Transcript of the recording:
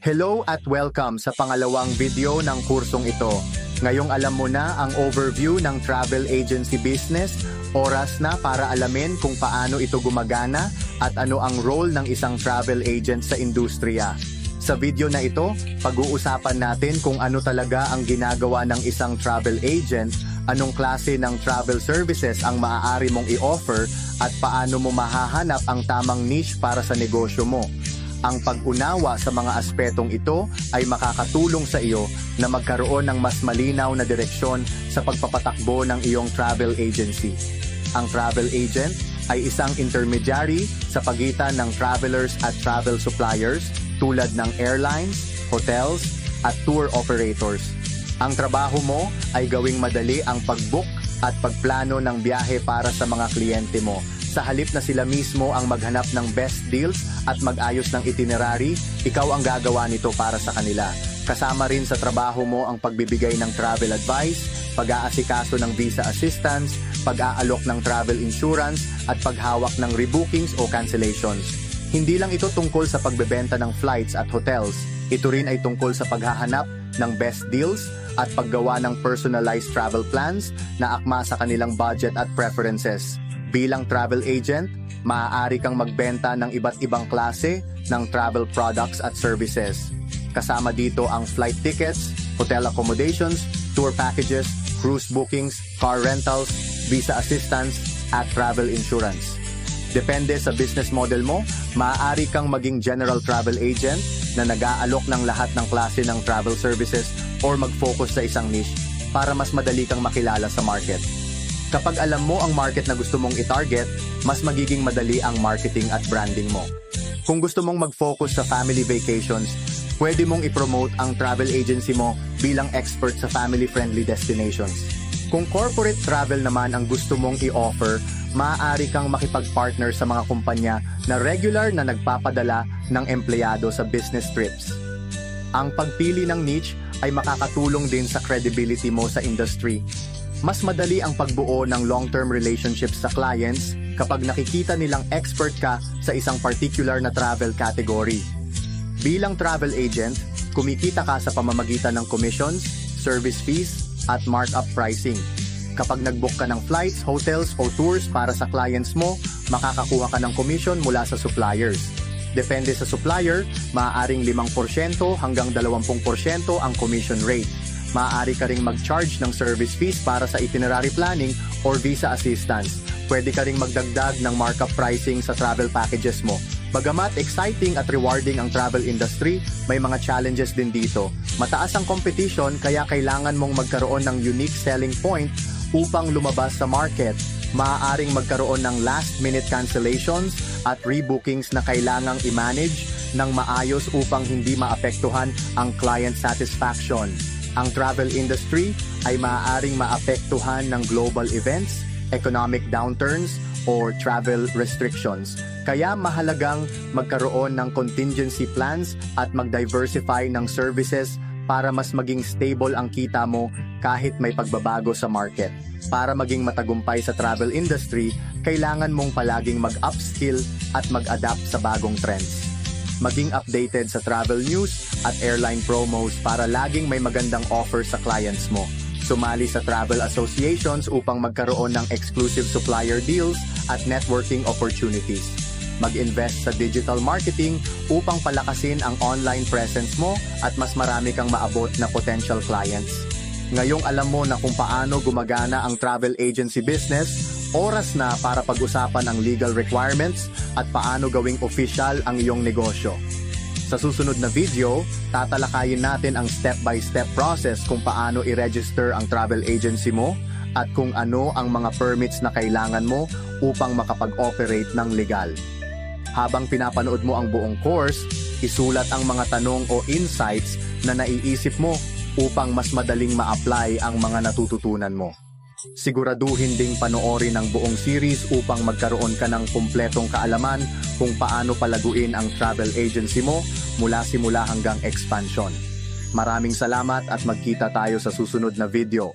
Hello at welcome sa pangalawang video ng kursong ito. Ngayong alam mo na ang overview ng travel agency business, oras na para alamin kung paano ito gumagana at ano ang role ng isang travel agent sa industriya. Sa video na ito, pag-uusapan natin kung ano talaga ang ginagawa ng isang travel agent, anong klase ng travel services ang maaari mong i-offer at paano mo mahahanap ang tamang niche para sa negosyo mo. Ang pag-unawa sa mga aspetong ito ay makakatulong sa iyo na magkaroon ng mas malinaw na direksyon sa pagpapatakbo ng iyong travel agency. Ang travel agent ay isang intermediary sa pagitan ng travelers at travel suppliers tulad ng airlines, hotels, at tour operators. Ang trabaho mo ay gawing madali ang pag-book at pagplano ng biyahe para sa mga kliyente mo. Sa halip na sila mismo ang maghanap ng best deals at mag-ayos ng itinerary, ikaw ang gagawa nito para sa kanila. Kasama rin sa trabaho mo ang pagbibigay ng travel advice, pag-aasikaso ng visa assistance, pag-aalok ng travel insurance, at paghawak ng rebookings o cancellations. Hindi lang ito tungkol sa pagbebenta ng flights at hotels, ito rin ay tungkol sa paghahanap ng best deals at paggawa ng personalized travel plans na akma sa kanilang budget at preferences. Bilang travel agent, maaari kang magbenta ng iba't ibang klase ng travel products at services. Kasama dito ang flight tickets, hotel accommodations, tour packages, cruise bookings, car rentals, visa assistance, at travel insurance. Depende sa business model mo, maaari kang maging general travel agent na nag-aalok ng lahat ng klase ng travel services or mag-focus sa isang niche para mas madali kang makilala sa market. Kapag alam mo ang market na gusto mong i-target, mas magiging madali ang marketing at branding mo. Kung gusto mong mag-focus sa family vacations, pwede mong i-promote ang travel agency mo bilang expert sa family-friendly destinations. Kung corporate travel naman ang gusto mong i-offer, maaari kang makipag-partner sa mga kumpanya na regular na nagpapadala ng empleyado sa business trips. Ang pagpili ng niche ay makakatulong din sa credibility mo sa industry. Mas madali ang pagbuo ng long-term relationships sa clients kapag nakikita nilang expert ka sa isang particular na travel category. Bilang travel agent, kumikita ka sa pamamagitan ng commissions, service fees, at markup pricing. Kapag nag-book ka ng flights, hotels, o tours para sa clients mo, makakakuha ka ng commission mula sa suppliers. Depende sa supplier, maaaring 5% hanggang 20% ang commission rate. Maaari ka ring mag-charge ng service fees para sa itinerary planning or visa assistance. Pwede ka ring magdagdag ng markup pricing sa travel packages mo. Bagamat exciting at rewarding ang travel industry, may mga challenges din dito. Mataas ang competition kaya kailangan mong magkaroon ng unique selling point upang lumabas sa market. Maaaring magkaroon ng last-minute cancellations at rebookings na kailangang i-manage ng maayos upang hindi maapektuhan ang client satisfaction. Ang travel industry ay maaaring maapektuhan ng global events, economic downturns, or travel restrictions. Kaya mahalagang magkaroon ng contingency plans at mag-diversify ng services para mas maging stable ang kita mo kahit may pagbabago sa market. Para maging matagumpay sa travel industry, kailangan mong palaging mag-upskill at mag-adapt sa bagong trends. Maging updated sa travel news at airline promos para laging may magandang offer sa clients mo. Sumali sa travel associations upang magkaroon ng exclusive supplier deals at networking opportunities. Mag-invest sa digital marketing upang palakasin ang online presence mo at mas marami kang maabot na potential clients. Ngayong alam mo na kung paano gumagana ang travel agency business, oras na para pag-usapan ang legal requirements at paano gawing official ang iyong negosyo. Sa susunod na video, tatalakayin natin ang step-by-step process kung paano i-register ang travel agency mo at kung ano ang mga permits na kailangan mo upang makapag-operate ng legal. Habang pinapanood mo ang buong course, isulat ang mga tanong o insights na naiisip mo upang mas madaling ma-apply ang mga natututunan mo. Siguraduhin ding panoorin ang buong series upang magkaroon ka ng kumpletong kaalaman kung paano palaguin ang travel agency mo mula simula hanggang expansion. Maraming salamat at magkita tayo sa susunod na video.